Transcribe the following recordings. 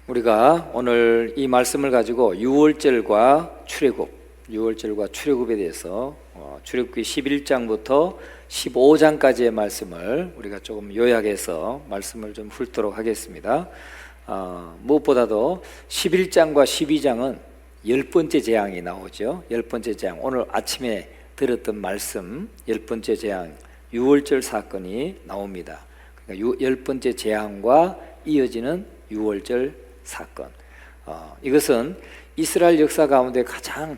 우리가 오늘 이 말씀을 가지고 유월절과 출애굽에 대해서 출애굽기 11장부터 15장까지의 말씀을 우리가 조금 요약해서 말씀을 좀 훑도록 하겠습니다. 무엇보다도 11장과 12장은 10번째 재앙이 나오죠. 10번째 재앙, 오늘 아침에 들었던 말씀 10번째 재앙, 유월절 사건이 나옵니다. 그러니까 10번째 재앙과 이어지는 유월절 사건, 이것은 이스라엘 역사 가운데 가장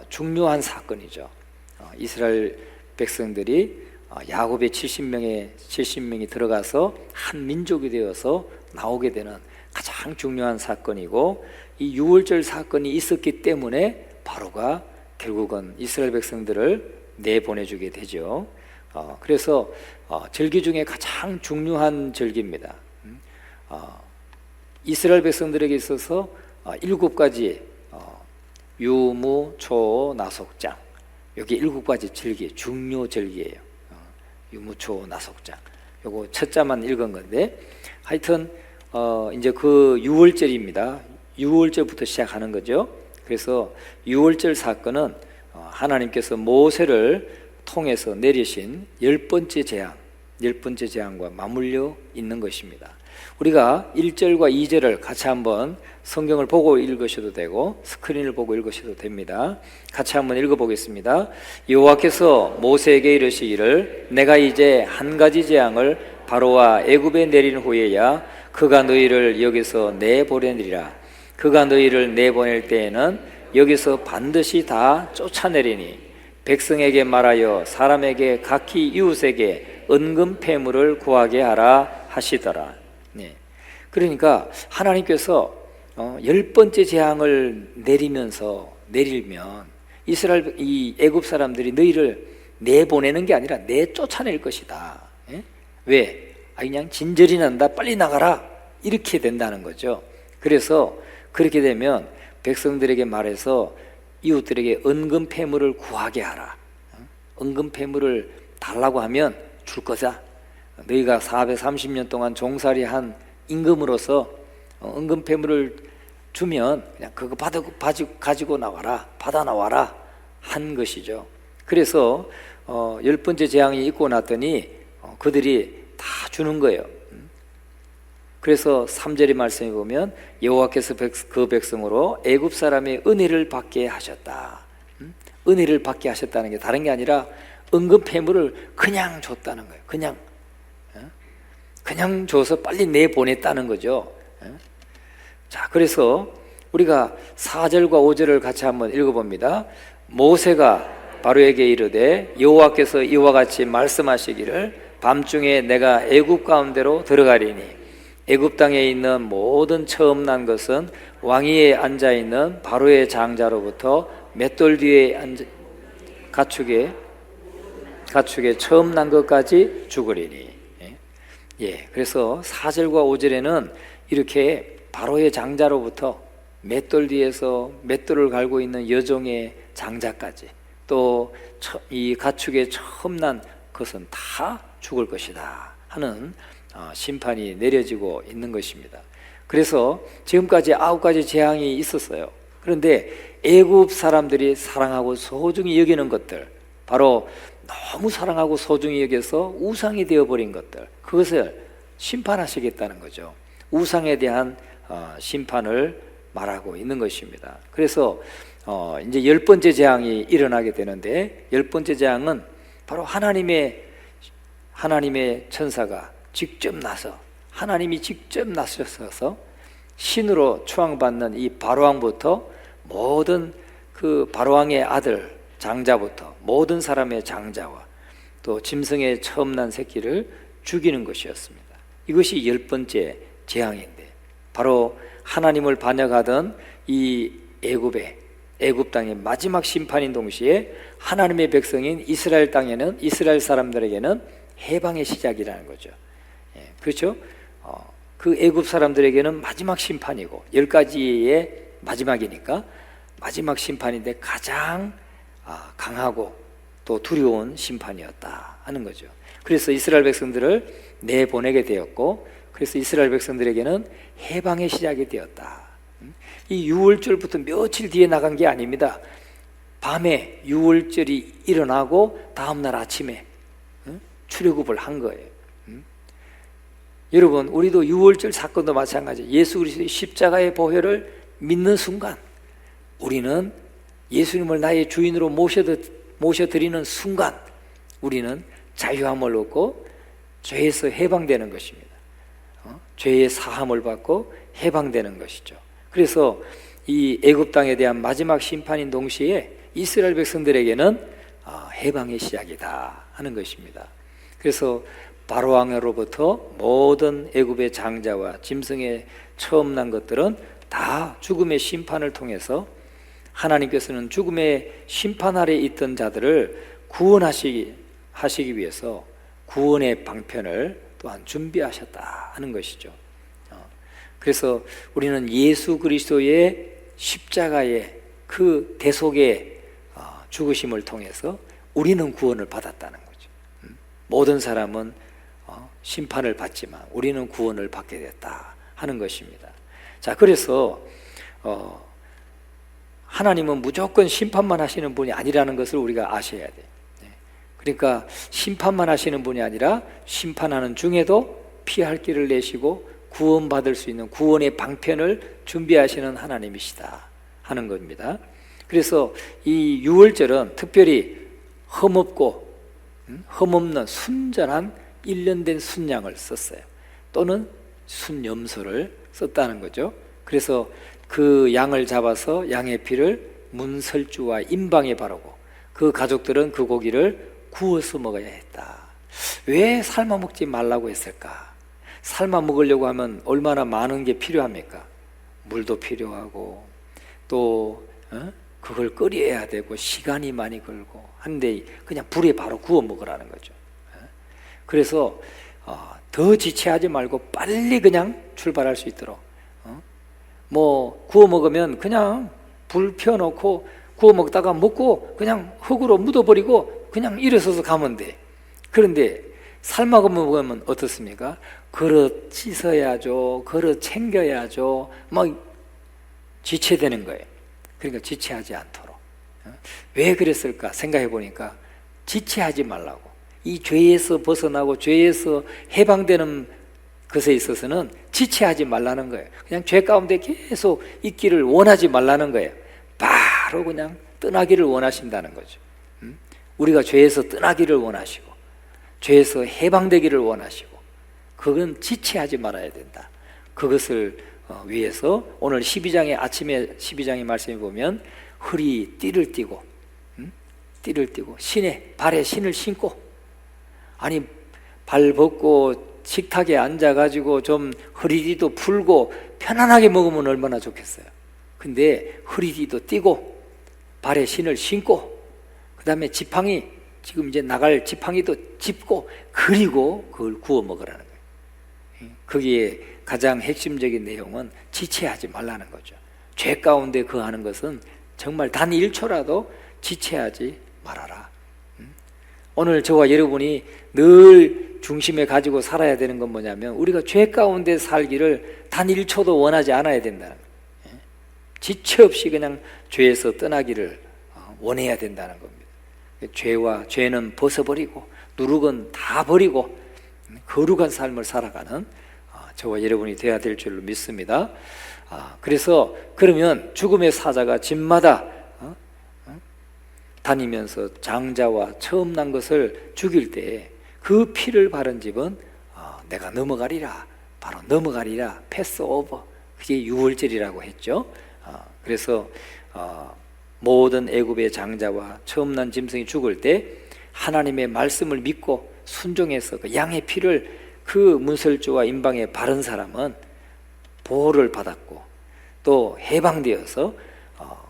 중요한 사건이죠. 이스라엘 백성들이 야곱의 70명이 들어가서 한 민족이 되어서 나오게 되는 가장 중요한 사건이고, 이 유월절 사건이 있었기 때문에 바로가 결국은 이스라엘 백성들을 내보내주게 되죠. 그래서 절기 중에 가장 중요한 절기입니다. 이스라엘 백성들에게 있어서 7가지 유무, 초, 나속장, 여기 7가지 절기, 중요 절기예요. 유무, 초, 나속장, 요거 첫자만 읽은 건데, 하여튼 이제 그 유월절입니다. 유월절부터 시작하는 거죠. 그래서 유월절 사건은 하나님께서 모세를 통해서 내리신 10번째 재앙과 맞물려 있는 것입니다. 우리가 1절과 2절을 같이 한번 성경을 보고 읽으셔도 되고 스크린을 보고 읽으셔도 됩니다. 같이 한번 읽어보겠습니다. 여호와께서 모세에게 이르시기를, 내가 이제 한 가지 재앙을 바로와 애굽에 내린 후에야 그가 너희를 여기서 내보내리라. 그가 너희를 내보낼 때에는 여기서 반드시 다 쫓아내리니 백성에게 말하여 사람에게 각기 이웃에게 은금 폐물을 구하게 하라 하시더라. 그러니까 하나님께서 10번째 재앙을 내리면 이 애굽 사람들이 너희를 내보내는 게 아니라 내쫓아낼 것이다. 왜? 그냥 진절이 난다, 빨리 나가라, 이렇게 된다는 거죠. 그래서 그렇게 되면 백성들에게 말해서 이웃들에게 은금 폐물을 구하게 하라. 은금 폐물을 달라고 하면 줄 거다. 너희가 430년 동안 종살이한 임금으로서 은금 폐물을 주면 그냥 그거 가지고 나와라, 받아 나와라 한 것이죠. 그래서 10번째 재앙이 있고 났더니 그들이 다 주는 거예요. 그래서 3절의 말씀에 보면 여호와께서 그 백성으로 애굽 사람의 은혜를 받게 하셨다. 은혜를 받게 하셨다는 게 다른 게 아니라 은금 폐물을 그냥 줬다는 거예요. 그냥 줘서 빨리 내보냈다는 거죠. 자, 그래서 우리가 4절과 5절을 같이 한번 읽어봅니다. 모세가 바로에게 이르되, 여호와께서 이와 같이 말씀하시기를, 밤중에 내가 애굽 가운데로 들어가리니 애굽 땅에 있는 모든 처음 난 것은 왕위에 앉아 있는 바로의 장자로부터 맷돌 뒤에 가축에 처음 난 것까지 죽으리니. 그래서 4절과 5절에는 이렇게 바로의 장자로부터 맷돌 뒤에서 맷돌을 갈고 있는 여종의 장자까지, 또 이 가축에 처음 난 것은 다 죽을 것이다 하는 심판이 내려지고 있는 것입니다. 그래서 지금까지 9가지 재앙이 있었어요. 그런데 애굽 사람들이 사랑하고 소중히 여기는 것들, 바로 너무 사랑하고 소중히 여겨서 우상이 되어버린 것들, 그것을 심판하시겠다는 거죠. 우상에 대한 심판을 말하고 있는 것입니다. 그래서 이제 10번째 재앙이 일어나게 되는데, 10번째 재앙은 바로 하나님의 천사가 직접 하나님이 직접 나서서 신으로 추앙받는 이 바로왕부터 모든 그 바로왕의 아들 장자부터 모든 사람의 장자와 또 짐승의 처음 난 새끼를 죽이는 것이었습니다. 이것이 10번째 재앙인데, 바로 하나님을 반역하던 이 애굽 땅의 마지막 심판인 동시에 하나님의 백성인 이스라엘 땅에는, 이스라엘 사람들에게는 해방의 시작이라는 거죠. 그렇죠? 그 애굽 사람들에게는 마지막 심판이고 10가지의 마지막이니까 마지막 심판인데 가장 강하고 또 두려운 심판이었다 하는 거죠. 그래서 이스라엘 백성들을 내보내게 되었고, 그래서 이스라엘 백성들에게는 해방의 시작이 되었다. 이 유월절부터 며칠 뒤에 나간 게 아닙니다. 밤에 유월절이 일어나고 다음날 아침에 출애굽을 한 거예요. 여러분, 우리도 유월절 사건도 마찬가지예요. 예수 그리스도의 십자가의 보혈을 믿는 순간, 우리는 예수님을 나의 주인으로 모셔드리는 순간 우리는 자유함을 얻고 죄에서 해방되는 것입니다. 죄의 사함을 받고 해방되는 것이죠. 그래서 이 애굽 땅에 대한 마지막 심판인 동시에 이스라엘 백성들에게는 해방의 시작이다 하는 것입니다. 그래서 바로 왕으로부터 모든 애굽의 장자와 짐승에 처음 난 것들은 다 죽음의 심판을 통해서 하나님께서는 죽음의 심판 아래 있던 자들을 구원하시기 위해서 구원의 방편을 또한 준비하셨다 하는 것이죠. 그래서 우리는 예수 그리스도의 십자가의 그 대속의 죽으심을 통해서 우리는 구원을 받았다는 거죠. 모든 사람은 심판을 받지만 우리는 구원을 받게 됐다 하는 것입니다. 자, 그래서 하나님은 무조건 심판만 하시는 분이 아니라는 것을 우리가 아셔야 돼요. 그러니까 심판만 하시는 분이 아니라 심판하는 중에도 피할 길을 내시고 구원받을 수 있는 구원의 방편을 준비하시는 하나님이시다 하는 겁니다. 그래서 이 유월절은 특별히 흠없는 순전한 1년 된 순양을 썼어요. 또는 순염소를 썼다는 거죠. 그래서 그 양을 잡아서 양의 피를 문설주와 임방에 바르고 그 가족들은 그 고기를 구워서 먹어야 했다. 왜 삶아 먹지 말라고 했을까? 삶아 먹으려고 하면 얼마나 많은 게 필요합니까? 물도 필요하고 또 그걸 끓여야 되고 시간이 많이 걸고 한데 그냥 불에 바로 구워 먹으라는 거죠. 그래서 더 지체하지 말고 빨리 그냥 출발할 수 있도록 뭐 구워 먹으면 그냥 불 펴놓고 구워 먹다가 먹고 그냥 흙으로 묻어버리고 그냥 일어서서 가면 돼. 그런데 삶아 먹으면 어떻습니까? 그릇 씻어야죠, 그릇 챙겨야죠, 막 지체되는 거예요. 그러니까 지체하지 않도록. 왜 그랬을까 생각해 보니까 지체하지 말라고. 이 죄에서 벗어나고 죄에서 해방되는 것에 있어서는 지체하지 말라는 거예요. 그냥 죄 가운데 계속 있기를 원하지 말라는 거예요. 바로 그냥 떠나기를 원하신다는 거죠. 우리가 죄에서 떠나기를 원하시고 죄에서 해방되기를 원하시고 그건 지체하지 말아야 된다. 그것을 위해서 오늘 12장의 아침에 12장의 말씀에 보면 허리 띠를 띠고 발에 신을 신고, 아니 발 벗고 식탁에 앉아가지고 좀 허리띠도 풀고 편안하게 먹으면 얼마나 좋겠어요. 근데 허리띠도 띠고 발에 신을 신고 그 다음에 지팡이, 지금 이제 나갈 지팡이도 짚고 그리고 그걸 구워 먹으라는 거예요. 거기에 가장 핵심적인 내용은 지체하지 말라는 거죠. 죄 가운데 거하는 것은 정말 단 1초라도 지체하지 말아라. 오늘 저와 여러분이 늘 중심에 가지고 살아야 되는 건 뭐냐면 우리가 죄 가운데 살기를 단 1초도 원하지 않아야 된다는 거예요. 지체 없이 그냥 죄에서 떠나기를 원해야 된다는 겁니다. 죄는 벗어버리고 누룩은 다 버리고 거룩한 삶을 살아가는 저와 여러분이 되어야 될 줄로 믿습니다. 그래서 그러면 죽음의 사자가 집마다 다니면서 장자와 처음 난 것을 죽일 때 그 피를 바른 집은 내가 넘어가리라, 바로 넘어가리라, 패스 오버, 그게 유월절이라고 했죠. 그래서 모든 애굽의 장자와 처음 난 짐승이 죽을 때 하나님의 말씀을 믿고 순종해서 그 양의 피를 그 문설주와 임방에 바른 사람은 보호를 받았고 또 해방되어서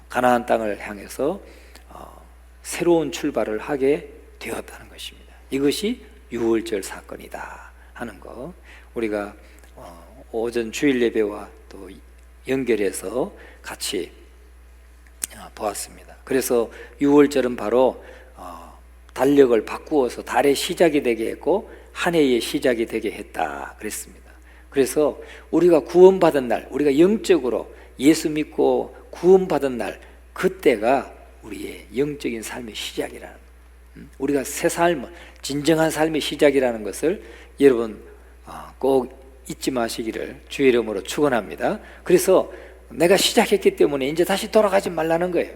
가나안 땅을 향해서 새로운 출발을 하게 되었다는 것입니다. 이것이 유월절 사건이다 하는 거 우리가 오전 주일 예배와 또 연결해서 같이 보았습니다. 그래서 유월절은 바로 달력을 바꾸어서 달의 시작이 되게 했고 한 해의 시작이 되게 했다 그랬습니다. 그래서 우리가 구원받은 날, 우리가 영적으로 예수 믿고 구원받은 날, 그때가 우리의 영적인 삶의 시작이라는 거예요. 우리가 새 삶, 진정한 삶의 시작이라는 것을 여러분 꼭 잊지 마시기를 주의 이름으로 축원합니다. 그래서 내가 시작했기 때문에 이제 다시 돌아가지 말라는 거예요.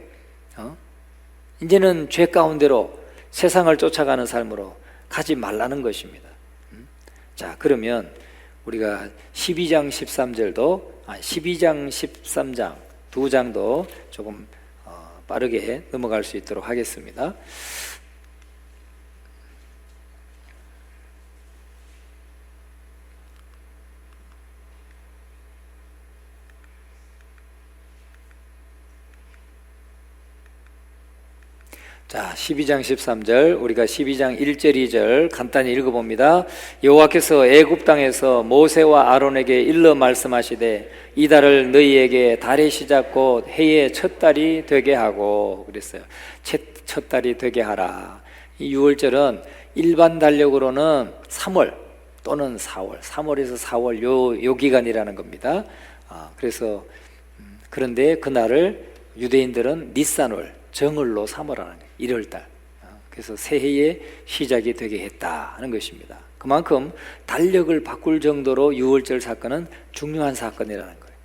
이제는 죄 가운데로 세상을 쫓아가는 삶으로 가지 말라는 것입니다. 자, 그러면 우리가 12장 13장 두 장도 조금 빠르게 넘어갈 수 있도록 하겠습니다. 자, 12장 13절, 우리가 12장 1절 2절 간단히 읽어봅니다. 여호와께서 애굽 땅에서 모세와 아론에게 일러 말씀하시되 이 달을 너희에게 달의 시작 곧 해의 첫 달이 되게 하고, 그랬어요. 첫 달이 되게 하라. 이 6월절은 일반 달력으로는 3월 또는 4월, 3월에서 4월 요 기간이라는 겁니다. 그래서 그런데 그날을 유대인들은 니산월, 정월로 삼으라는 거예요. 1월달. 그래서 새해의 시작이 되게 했다 하는 것입니다. 그만큼 달력을 바꿀 정도로 6월절 사건은 중요한 사건이라는 거예요.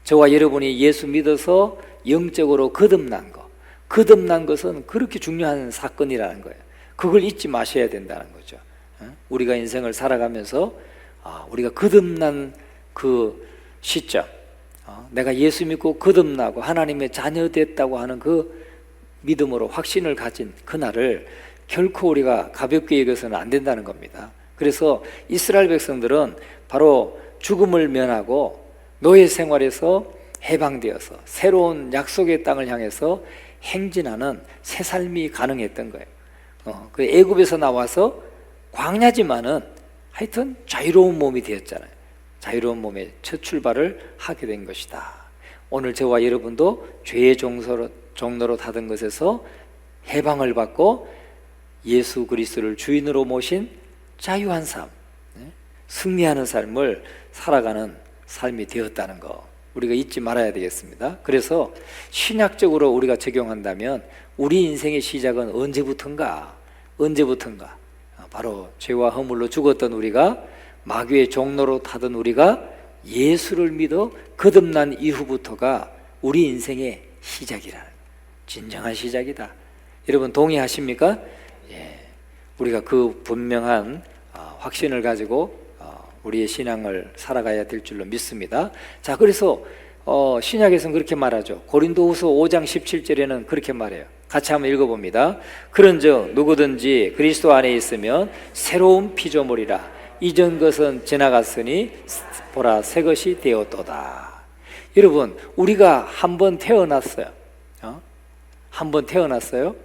저와 여러분이 예수 믿어서 영적으로 거듭난 것, 거듭난 것은 그렇게 중요한 사건이라는 거예요. 그걸 잊지 마셔야 된다는 거죠. 우리가 인생을 살아가면서 우리가 거듭난 그 시점, 내가 예수 믿고 거듭나고 하나님의 자녀 됐다고 하는 그 믿음으로 확신을 가진 그날을 결코 우리가 가볍게 여겨서는 안 된다는 겁니다. 그래서 이스라엘 백성들은 바로 죽음을 면하고 노예 생활에서 해방되어서 새로운 약속의 땅을 향해서 행진하는 새 삶이 가능했던 거예요. 그 애굽에서 나와서 광야지만은 하여튼 자유로운 몸이 되었잖아요. 자유로운 몸의 첫 출발을 하게 된 것이다. 오늘 저와 여러분도 죄의 종로로 닫은 것에서 해방을 받고 예수 그리스도를 주인으로 모신 자유한 삶, 승리하는 삶을 살아가는 삶이 되었다는 거 우리가 잊지 말아야 되겠습니다. 그래서 신학적으로 우리가 적용한다면 우리 인생의 시작은 언제부턴가? 바로 죄와 허물로 죽었던 우리가, 마귀의 종로로 타던 우리가 예수를 믿어 거듭난 이후부터가 우리 인생의 시작이라는, 진정한 시작이다. 여러분 동의하십니까? 예. 우리가 그 분명한 확신을 가지고 우리의 신앙을 살아가야 될 줄로 믿습니다. 자, 그래서 신약에서는 그렇게 말하죠. 고린도후서 5장 17절에는 그렇게 말해요. 같이 한번 읽어봅니다. 그런즉 누구든지 그리스도 안에 있으면 새로운 피조물이라. 이전 것은 지나갔으니 보라 새 것이 되었도다. 여러분, 우리가 한 번 태어났어요. 한 번 태어났어요.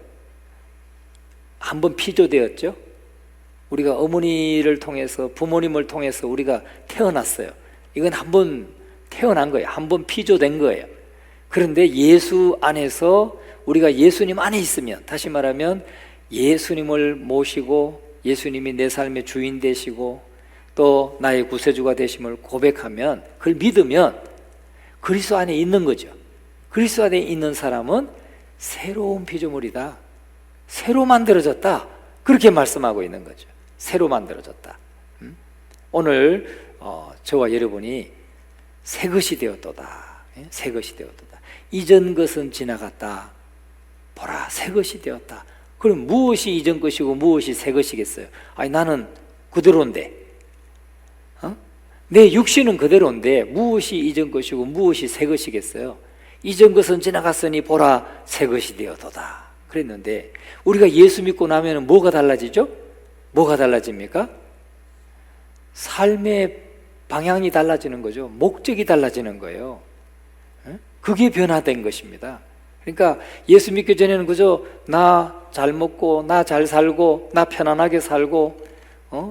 한 번 피조되었죠. 우리가 어머니를 통해서, 부모님을 통해서 우리가 태어났어요. 이건 한 번 태어난 거예요. 한 번 피조된 거예요. 그런데 예수 안에서, 우리가 예수님 안에 있으면, 다시 말하면 예수님을 모시고 예수님이 내 삶의 주인 되시고 또 나의 구세주가 되심을 고백하면, 그걸 믿으면 그리스도 안에 있는 거죠. 그리스도 안에 있는 사람은 새로운 피조물이다, 새로 만들어졌다, 그렇게 말씀하고 있는 거죠. 새로 만들어졌다. 오늘 저와 여러분이 새 것이 되었도다. 새 것이 되었도다. 이전 것은 지나갔다, 보라 새 것이 되었다. 그럼 무엇이 이전 것이고 무엇이 새 것이겠어요? 아니, 나는 그대로인데, 내 육신은 그대로인데 무엇이 이전 것이고 무엇이 새 것이겠어요? 이전 것은 지나갔으니 보라 새 것이 되었도다 그랬는데, 우리가 예수 믿고 나면 뭐가 달라지죠? 뭐가 달라집니까? 삶의 방향이 달라지는 거죠. 목적이 달라지는 거예요. 그게 변화된 것입니다. 그러니까 예수 믿기 전에는 그저 나 잘 먹고 나 잘 살고 나 편안하게 살고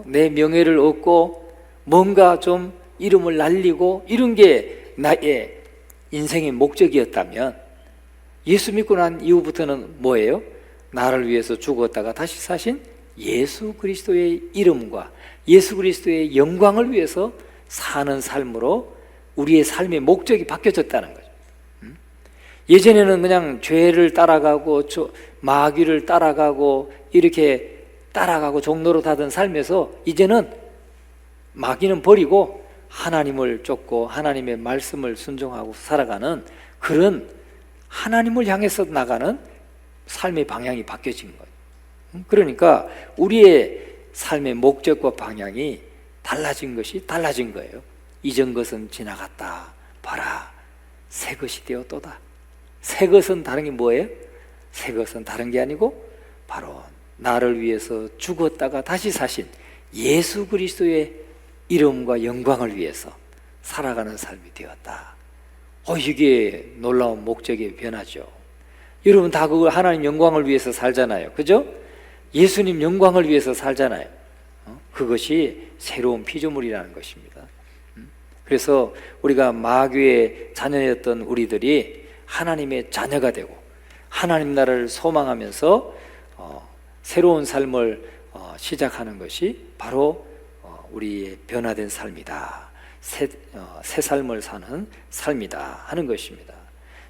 내 명예를 얻고 뭔가 좀 이름을 날리고 이런 게 나의 인생의 목적이었다면, 예수 믿고 난 이후부터는 뭐예요? 나를 위해서 죽었다가 다시 사신 예수 그리스도의 이름과 예수 그리스도의 영광을 위해서 사는 삶으로 우리의 삶의 목적이 바뀌어졌다는 거죠. 예전에는 그냥 죄를 따라가고 마귀를 따라가고 이렇게 따라가고 종로로 타던 삶에서 이제는 마귀는 버리고 하나님을 쫓고 하나님의 말씀을 순종하고 살아가는 그런 하나님을 향해서 나가는 삶의 방향이 바뀌어진 거예요. 그러니까 우리의 삶의 목적과 방향이 달라진 거예요. 이전 것은 지나갔다. 봐라, 새 것이 되었도다. 새 것은 다른 게 뭐예요? 새 것은 다른 게 아니고 바로 나를 위해서 죽었다가 다시 사신 예수 그리스도의 이름과 영광을 위해서 살아가는 삶이 되었다. 이게 놀라운 목적의 변화죠. 여러분 다 그걸 하나님 영광을 위해서 살잖아요. 그죠? 예수님 영광을 위해서 살잖아요. 그것이 새로운 피조물이라는 것입니다. 그래서 우리가 마귀의 자녀였던 우리들이 하나님의 자녀가 되고 하나님 나라를 소망하면서 새로운 삶을 시작하는 것이 바로 우리의 변화된 삶이다. 새 삶을 사는 삶이다 하는 것입니다.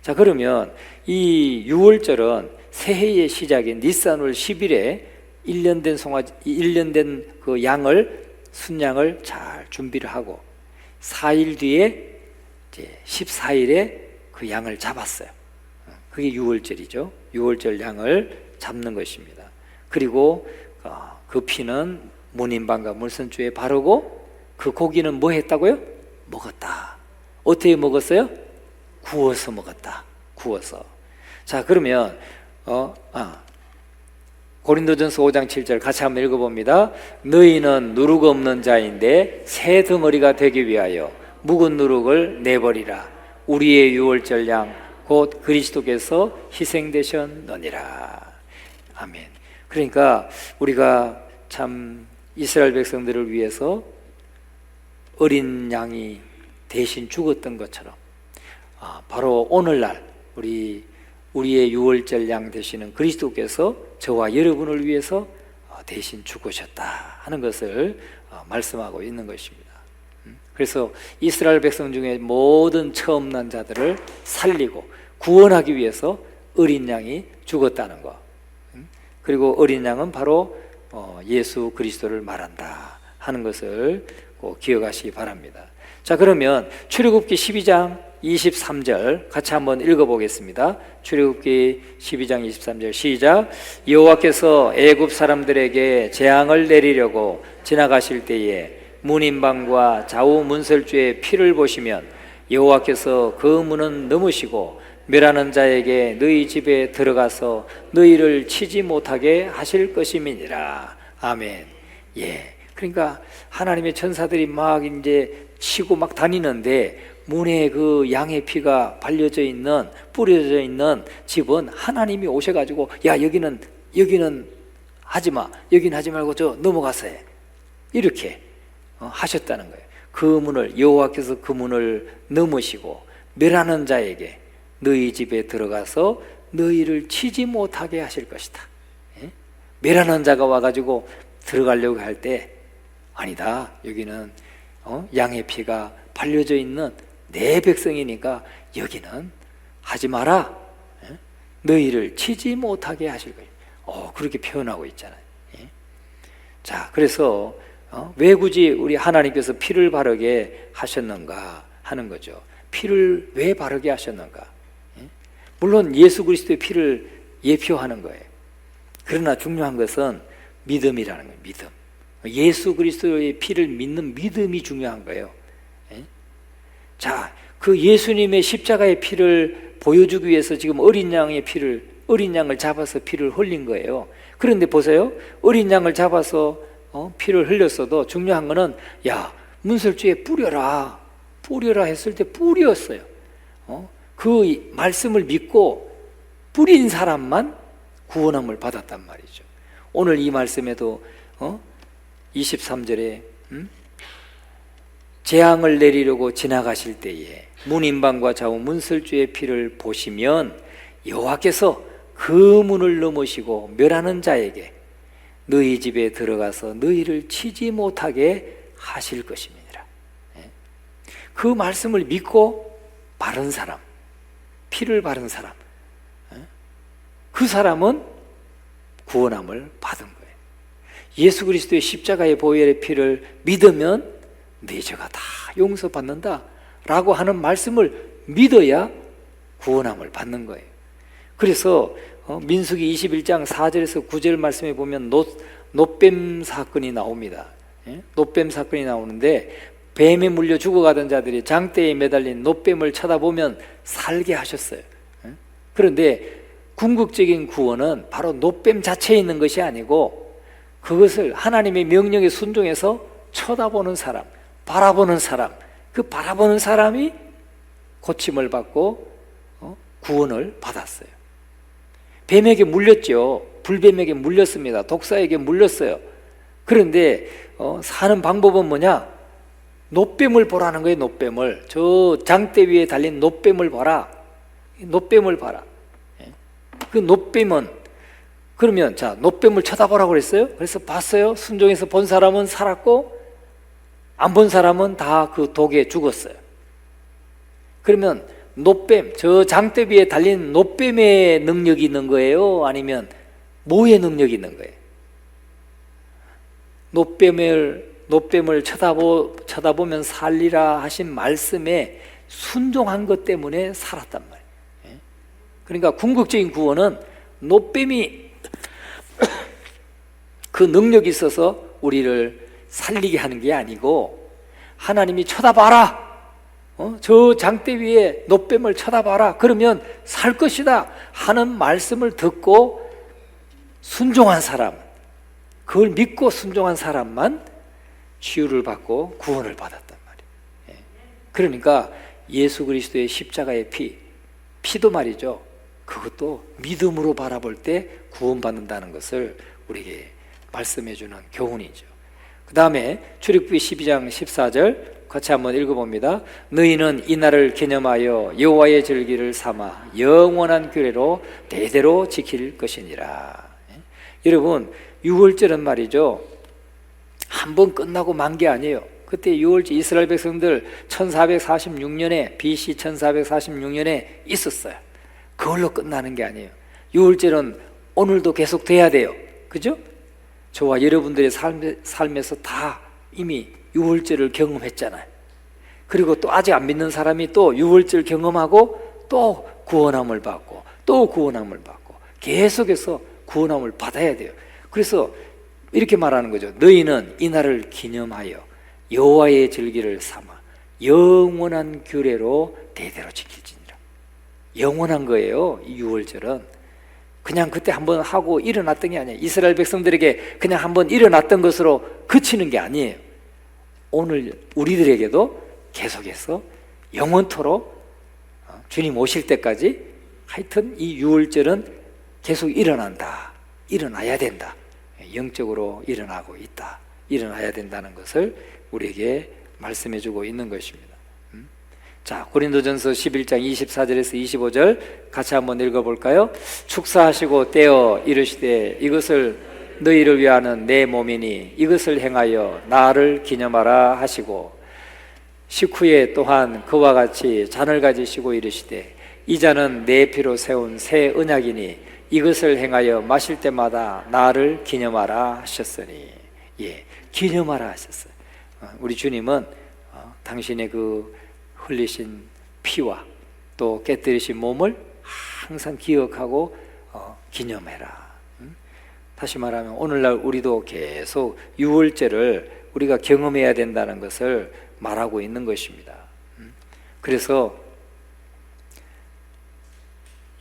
자, 그러면 이 6월절은 새해의 시작인 니산월 10일에 1년 된 그 양을 순양을 잘 준비를 하고 4일 뒤에 이제 14일에 그 양을 잡았어요. 그게 6월절이죠. 6월절 양을 잡는 것입니다. 그리고 그 피는 문인방과 물선주에 바르고 그 고기는 뭐 했다고요? 먹었다. 어떻게 먹었어요? 구워서 먹었다. 구워서. 자, 그러면 고린도전서 5장 7절 같이 한번 읽어봅니다. 너희는 누룩 없는 자인데 새 덩어리가 되기 위하여 묵은 누룩을 내버리라. 우리의 유월절 양 곧 그리스도께서 희생되셨느니라. 아멘. 그러니까 우리가 참 이스라엘 백성들을 위해서 어린 양이 대신 죽었던 것처럼 바로 오늘날 우리의 유월절 양 되시는 그리스도께서 저와 여러분을 위해서 대신 죽으셨다 하는 것을 말씀하고 있는 것입니다. 그래서 이스라엘 백성 중에 모든 처음 난 자들을 살리고 구원하기 위해서 어린 양이 죽었다는 것. 그리고 어린 양은 바로 예수 그리스도를 말한다 하는 것을 꼭 기억하시기 바랍니다. 자, 그러면 출애굽기 12장 23절 같이 한번 읽어보겠습니다. 출애굽기 12장 23절 시작. 여호와께서 애굽 사람들에게 재앙을 내리려고 지나가실 때에 문인방과 좌우 문설주의 피를 보시면 여호와께서 그 문은 넘으시고 멸하는 자에게 너희 집에 들어가서 너희를 치지 못하게 하실 것임이니라. 아멘. 예. 그러니까 하나님의 천사들이 막 이제 치고 막 다니는데 문에 그 양의 피가 발려져 있는 뿌려져 있는 집은 하나님이 오셔가지고 야 여기는 하지마, 여기는 하지 말고 저 넘어가서 해, 이렇게 하셨다는 거예요. 그 문을 여호와께서 그 문을 넘으시고 멸하는 자에게 너희 집에 들어가서 너희를 치지 못하게 하실 것이다. 예? 멸하는 자가 와가지고 들어가려고 할 때 아니다, 여기는 양의 피가 발려져 있는 내 백성이니까 여기는 하지 마라. 예? 너희를 치지 못하게 하실 거예요. 그렇게 표현하고 있잖아요. 예? 자, 그래서 왜 굳이 우리 하나님께서 피를 바르게 하셨는가 하는 거죠. 피를 왜 바르게 하셨는가? 예? 물론 예수 그리스도의 피를 예표하는 거예요. 그러나 중요한 것은 믿음이라는 거예요. 믿음. 예수 그리스도의 피를 믿는 믿음이 중요한 거예요. 예? 자, 그 예수님의 십자가의 피를 보여주기 위해서 지금 어린 양을 잡아서 피를 흘린 거예요. 그런데 보세요. 어린 양을 잡아서 피를 흘렸어도 중요한 거는 야, 문설주에 뿌려라 했을 때 뿌렸어요. 그 말씀을 믿고 뿌린 사람만 구원함을 받았단 말이죠. 오늘 이 말씀에도 23절에 재앙을 내리려고 지나가실 때에 문인방과 좌우 문설주의 피를 보시면 여호와께서 그 문을 넘으시고 멸하는 자에게 너희 집에 들어가서 너희를 치지 못하게 하실 것입니다. 그 말씀을 믿고 바른 사람, 피를 바른 사람, 그 사람은 구원함을 받은 거예요. 예수 그리스도의 십자가의 보혈의 피를 믿으면 네 죄가 다 용서받는다 라고 하는 말씀을 믿어야 구원함을 받는 거예요. 그래서 민수기 21장 4절에서 9절 말씀에 보면 놋뱀 사건이 나옵니다. 놋뱀 사건이 나오는데, 뱀에 물려 죽어가던 자들이 장대에 매달린 놋뱀을 쳐다보면 살게 하셨어요. 그런데 궁극적인 구원은 바로 놋뱀 자체에 있는 것이 아니고, 그것을 하나님의 명령에 순종해서 쳐다보는 사람, 바라보는 사람, 그 바라보는 사람이 고침을 받고 구원을 받았어요. 뱀에게 물렸죠. 불뱀에게 물렸습니다. 독사에게 물렸어요. 그런데 사는 방법은 뭐냐? 놋뱀을 보라는 거예요. 놋뱀을. 저 장대 위에 달린 놋뱀을 봐라. 놋뱀을 봐라. 그 놋뱀은, 그러면 자, 놋뱀을 쳐다보라고 그랬어요. 그래서 봤어요. 순종해서 본 사람은 살았고, 안 본 사람은 다 그 독에 죽었어요. 그러면 놋뱀, 저 장대 위에 달린 놋뱀의 능력이 있는 거예요? 아니면 뭐의 능력이 있는 거예요? 놋뱀을 쳐다보면 살리라 하신 말씀에 순종한 것 때문에 살았단 말이에요. 그러니까 궁극적인 구원은 놋뱀이 그 능력이 있어서 우리를 살리게 하는 게 아니고, 하나님이 쳐다봐라, 저 장대 위에 놋뱀을 쳐다봐라, 그러면 살 것이다 하는 말씀을 듣고 순종한 사람, 그걸 믿고 순종한 사람만 치유를 받고 구원을 받았단 말이에요. 그러니까 예수 그리스도의 십자가의 피도 말이죠, 그것도 믿음으로 바라볼 때 구원받는다는 것을 우리에게 말씀해 주는 교훈이죠. 그 다음에 출애굽기 12장 14절 같이 한번 읽어봅니다. 너희는 이날을 기념하여 여호와의 절기를 삼아 영원한 규례로 대대로 지킬 것이니라. 여러분, 유월절은 말이죠, 한 번 끝나고 만 게 아니에요. 그때 유월절 이스라엘 백성들 1446년에 BC 1446년에 있었어요. 그걸로 끝나는 게 아니에요. 유월절은 오늘도 계속 돼야 돼요. 그죠? 저와 여러분들의 삶에서 다 이미 유월절을 경험했잖아요. 그리고 또 아직 안 믿는 사람이 또 유월절 경험하고 또 구원함을 받고 또 구원함을 받고 계속해서 구원함을 받아야 돼요. 그래서 이렇게 말하는 거죠. 너희는 이날을 기념하여 여호와의 절기를 삼아 영원한 규례로 대대로 지킬지니라. 영원한 거예요. 이 유월절은 그냥 그때 한번 하고 일어났던 게 아니에요. 이스라엘 백성들에게 그냥 한번 일어났던 것으로 그치는 게 아니에요. 오늘 우리들에게도 계속해서 영원토록 주님 오실 때까지 하여튼 이 유월절은 계속 일어난다, 일어나야 된다, 영적으로 일어나고 있다, 일어나야 된다는 것을 우리에게 말씀해 주고 있는 것입니다. 자, 고린도전서 11장 24절에서 25절 같이 한번 읽어볼까요? 축사하시고 떼어 이르시되 이것을 너희를 위하는 내 몸이니 이것을 행하여 나를 기념하라 하시고, 식후에 또한 그와 같이 잔을 가지시고 이르시되 이 잔은 내 피로 세운 새 언약이니 이것을 행하여 마실 때마다 나를 기념하라 하셨으니. 예, 기념하라 하셨어요. 우리 주님은 당신의 그 흘리신 피와 또 깨뜨리신 몸을 항상 기억하고 기념해라. 다시 말하면 오늘날 우리도 계속 유월절을 우리가 경험해야 된다는 것을 말하고 있는 것입니다. 그래서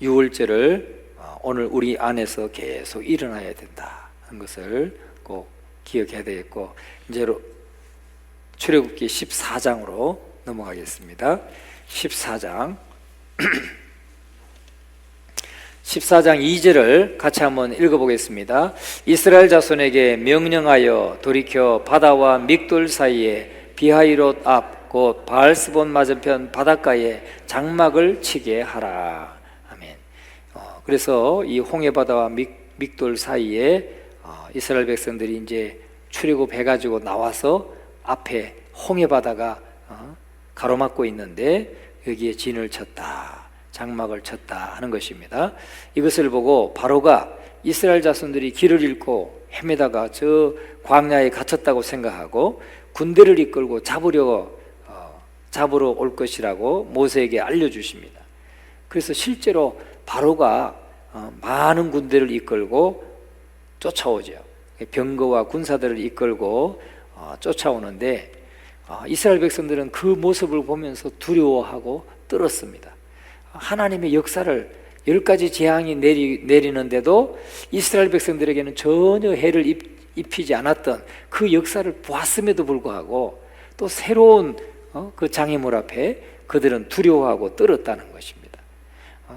유월절을 오늘 우리 안에서 계속 일어나야 된다는 것을 꼭 기억해야 되겠고, 이제 출애굽기 14장으로 넘어가겠습니다. 14장 2절을 같이 한번 읽어보겠습니다. 이스라엘 자손에게 명령하여 돌이켜 바다와 믹돌 사이에 비하이롯 앞 곧 바알스본 맞은편 바닷가에 장막을 치게 하라. 아멘. 그래서 이 홍해바다와 믹돌 사이에 이스라엘 백성들이 이제 출애굽해가지고 나와서 앞에 홍해바다가 가로막고 있는데 여기에 진을 쳤다, 장막을 쳤다 하는 것입니다. 이것을 보고 바로가 이스라엘 자손들이 길을 잃고 헤매다가 저 광야에 갇혔다고 생각하고 군대를 이끌고 잡으러 올 것이라고 모세에게 알려주십니다. 그래서 실제로 바로가 많은 군대를 이끌고 쫓아오죠. 병거와 군사들을 이끌고 쫓아오는데 이스라엘 백성들은 그 모습을 보면서 두려워하고 떨었습니다. 하나님의 역사를 10가지 재앙이 내리는데도 이스라엘 백성들에게는 전혀 해를 입히지 않았던 그 역사를 보았음에도 불구하고 또 새로운 그 장애물 앞에 그들은 두려워하고 떨었다는 것입니다.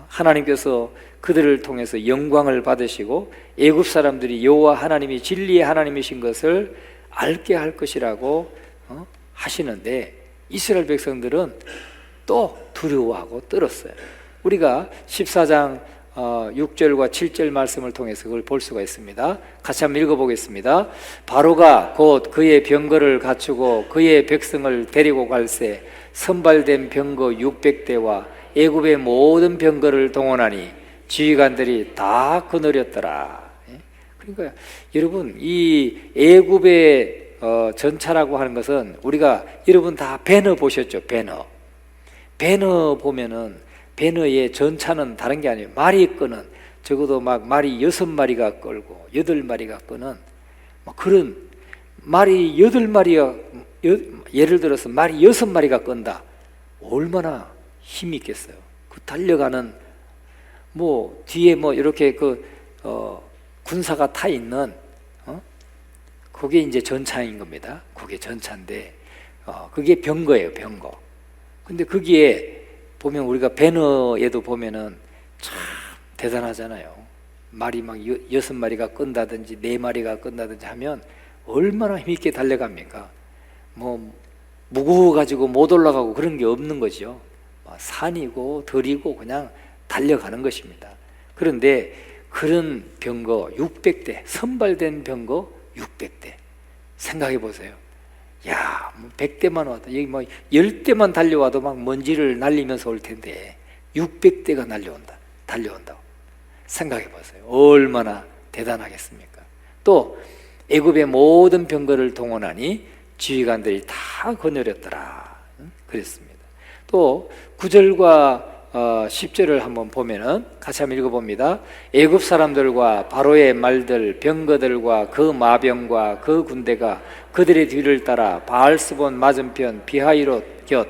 하나님께서 그들을 통해서 영광을 받으시고 애굽 사람들이 여호와 하나님이 진리의 하나님이신 것을 알게 할 것이라고 하시는데 이스라엘 백성들은 또 두려워하고 떨었어요. 우리가 14장 6절과 7절 말씀을 통해서 그걸 볼 수가 있습니다. 같이 한번 읽어보겠습니다. 바로가 곧 그의 병거를 갖추고 그의 백성을 데리고 갈새 선발된 병거 600대와 애굽의 모든 병거를 동원하니 지휘관들이 다 거느렸더라. 그러니까 여러분, 이 애굽의 전차라고 하는 것은 우리가 여러분 다 배너 보셨죠? 배너 보면은 배너의 전차는 다른 게 아니에요. 말이 끄는, 적어도 막 말이 6마리가 끌고 8마리가 끄는 그런 말이 8마리가, 예를 들어서 말이 6마리가 끈다. 얼마나 힘이 있겠어요. 그 달려가는 뒤에 이렇게 군사가 타 있는 그게 이제 전차인 겁니다. 그게 전차인데 그게 병거예요, 병거. 근데 거기에 보면 우리가 배너에도 보면은 참 대단하잖아요. 말이 막 6마리가 끈다든지 4마리가 끈다든지 하면 얼마나 힘있게 달려갑니까? 무거워가지고 못 올라가고 그런 게 없는 거죠. 산이고 들이고 그냥 달려가는 것입니다. 그런데 그런 병거 600대, 선발된 병거 600대 생각해 보세요. 야, 100대만 와도 여기 10대만 달려와도 막 먼지를 날리면서 올 텐데 600대가 달려온다고 생각해 보세요. 얼마나 대단하겠습니까? 또 애굽의 모든 병거를 동원하니 지휘관들이 다 거느렸더라 그랬습니다. 또 9절과 10절을 한번 보면은 같이 한번 읽어봅니다. 애굽 사람들과 바로의 말들, 병거들과 그 마병과 그 군대가 그들의 뒤를 따라 바알스본 맞은편 비하이롯 곁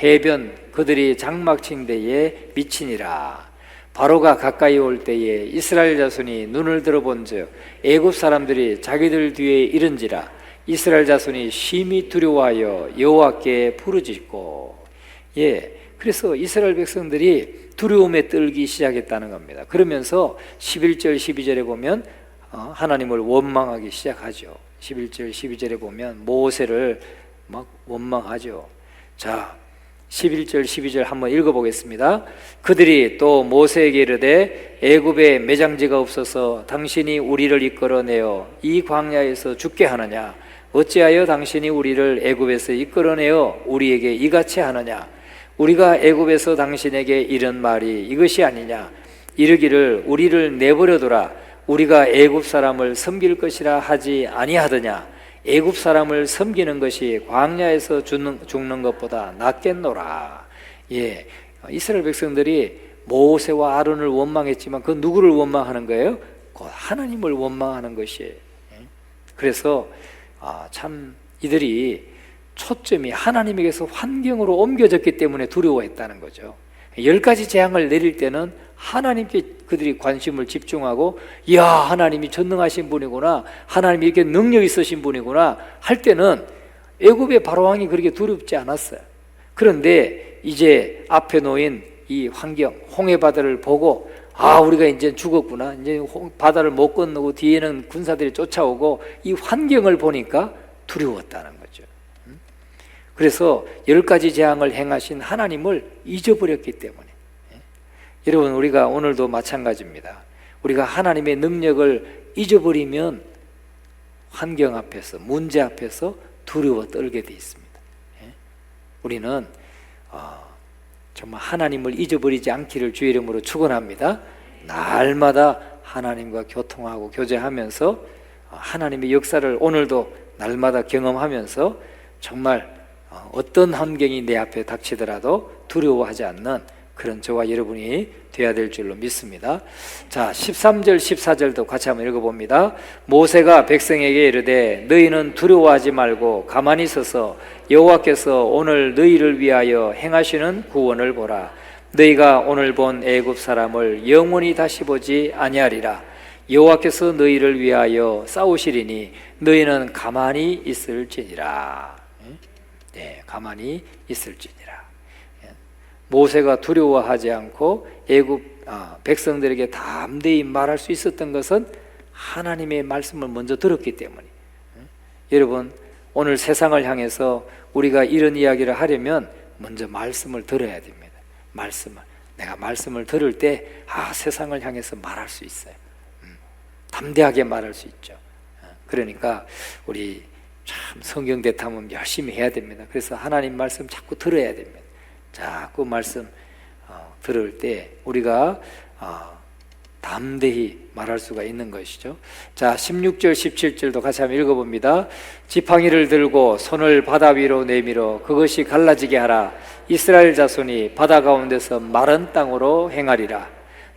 해변 그들이 장막 친 데에 미치니라. 바로가 가까이 올 때에 이스라엘 자손이 눈을 들어본즉 애굽 사람들이 자기들 뒤에 이른지라. 이스라엘 자손이 심히 두려워하여 여호와께 부르짖고. 그래서 이스라엘 백성들이 두려움에 떨기 시작했다는 겁니다. 그러면서 11절 12절에 보면 하나님을 원망하기 시작하죠. 11절 12절에 보면 모세를 막 원망하죠. 자, 11절 12절 한번 읽어보겠습니다. 그들이 또 모세에게 이르되 애굽에 매장지가 없어서 당신이 우리를 이끌어내어 이 광야에서 죽게 하느냐? 어찌하여 당신이 우리를 애굽에서 이끌어내어 우리에게 이같이 하느냐? 우리가 애굽에서 당신에게 이런 말이 이것이 아니냐? 이르기를 우리를 내버려두라. 우리가 애굽 사람을 섬길 것이라 하지 아니하더냐? 애굽 사람을 섬기는 것이 광야에서 죽는 것보다 낫겠노라. 이스라엘 백성들이 모세와 아론을 원망했지만 그 누구를 원망하는 거예요? 곧 하나님을 원망하는 것이에요. 그래서 참 이들이 초점이 하나님에게서 환경으로 옮겨졌기 때문에 두려워했다는 거죠. 10가지 재앙을 내릴 때는 하나님께 그들이 관심을 집중하고 이야, 하나님이 전능하신 분이구나, 하나님이 이렇게 능력 있으신 분이구나 할 때는 애굽의 바로왕이 그렇게 두렵지 않았어요. 그런데 이제 앞에 놓인 이 환경, 홍해바다를 보고 우리가 이제 죽었구나, 이제 바다를 못 건너고 뒤에는 군사들이 쫓아오고 이 환경을 보니까 두려웠다는 거죠. 그래서 10가지 재앙을 행하신 하나님을 잊어버렸기 때문에. 여러분, 우리가 오늘도 마찬가지입니다. 우리가 하나님의 능력을 잊어버리면 환경 앞에서, 문제 앞에서 두려워 떨게 돼 있습니다. 우리는 정말 하나님을 잊어버리지 않기를 주의 이름으로 축원합니다. 날마다 하나님과 교통하고 교제하면서 하나님의 역사를 오늘도 날마다 경험하면서 정말 어떤 환경이 내 앞에 닥치더라도 두려워하지 않는 그런 저와 여러분이 되어야 될 줄로 믿습니다. 자, 13절 14절도 같이 한번 읽어봅니다. 모세가 백성에게 이르되 너희는 두려워하지 말고 가만히 서서 여호와께서 오늘 너희를 위하여 행하시는 구원을 보라. 너희가 오늘 본 애굽 사람을 영원히 다시 보지 아니하리라. 여호와께서 너희를 위하여 싸우시리니 너희는 가만히 있을지니라. 네, 가만히 있을지니라. 모세가 두려워하지 않고 애굽 백성들에게 담대히 말할 수 있었던 것은 하나님의 말씀을 먼저 들었기 때문에. 여러분, 오늘 세상을 향해서 우리가 이런 이야기를 하려면 먼저 말씀을 들어야 됩니다. 내가 말씀을 들을 때 세상을 향해서 말할 수 있어요. 담대하게 말할 수 있죠. 그러니까 우리 참 성경 대탐험 열심히 해야 됩니다. 그래서 하나님 말씀 자꾸 들어야 됩니다. 자꾸 말씀 들을 때 우리가 담대히 말할 수가 있는 것이죠. 자, 16절 17절도 같이 한번 읽어봅니다. 지팡이를 들고 손을 바다 위로 내밀어 그것이 갈라지게 하라. 이스라엘 자손이 바다 가운데서 마른 땅으로 행하리라.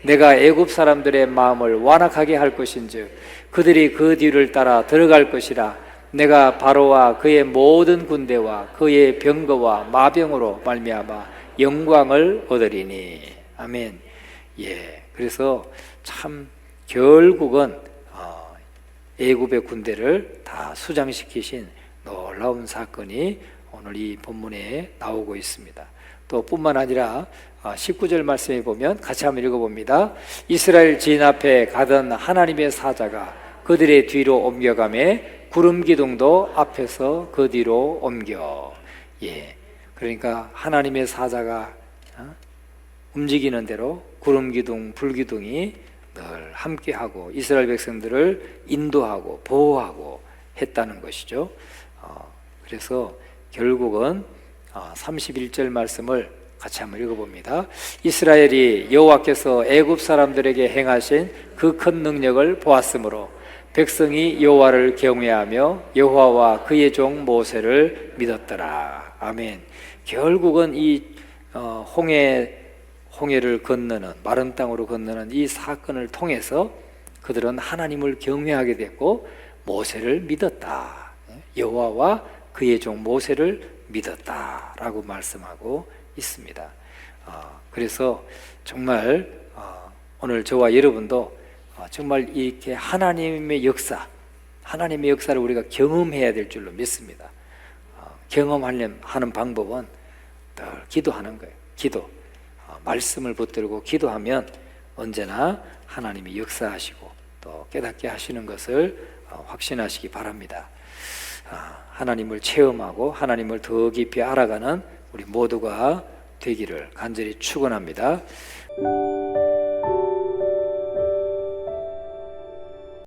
내가 애굽 사람들의 마음을 완악하게 할 것인즉 그들이 그 뒤를 따라 들어갈 것이라. 내가 바로와 그의 모든 군대와 그의 병거와 마병으로 말미암아 영광을 얻으리니. 아멘. 예, 그래서 참 결국은 애굽의 군대를 다 수장시키신 놀라운 사건이 오늘 이 본문에 나오고 있습니다. 또 뿐만 아니라 19절 말씀에 보면 같이 한번 읽어봅니다. 이스라엘 진 앞에 가던 하나님의 사자가 그들의 뒤로 옮겨가매 구름 기둥도 앞에서 그 뒤로 옮겨. 예, 그러니까 하나님의 사자가 움직이는 대로 구름 기둥, 불 기둥이 늘 함께하고 이스라엘 백성들을 인도하고 보호하고 했다는 것이죠. 그래서 결국은 31절 말씀을 같이 한번 읽어봅니다. 이스라엘이 여호와께서 애굽 사람들에게 행하신 그 큰 능력을 보았으므로 백성이 여호와를 경외하며 여호와와 그의 종 모세를 믿었더라. 아멘. 결국은 이 홍해를 건너는 마른 땅으로 건너는 이 사건을 통해서 그들은 하나님을 경외하게 됐고 모세를 믿었다. 여호와와 그의 종 모세를 믿었다라고 말씀하고 있습니다. 그래서 정말 오늘 저와 여러분도 정말 이렇게 하나님의 역사를 우리가 경험해야 될 줄로 믿습니다. 경험하는 방법은 늘 기도하는 거예요. 말씀을 붙들고 기도하면 언제나 하나님이 역사하시고 또 깨닫게 하시는 것을 확신하시기 바랍니다. 하나님을 체험하고 하나님을 더 깊이 알아가는 우리 모두가 되기를 간절히 축원합니다.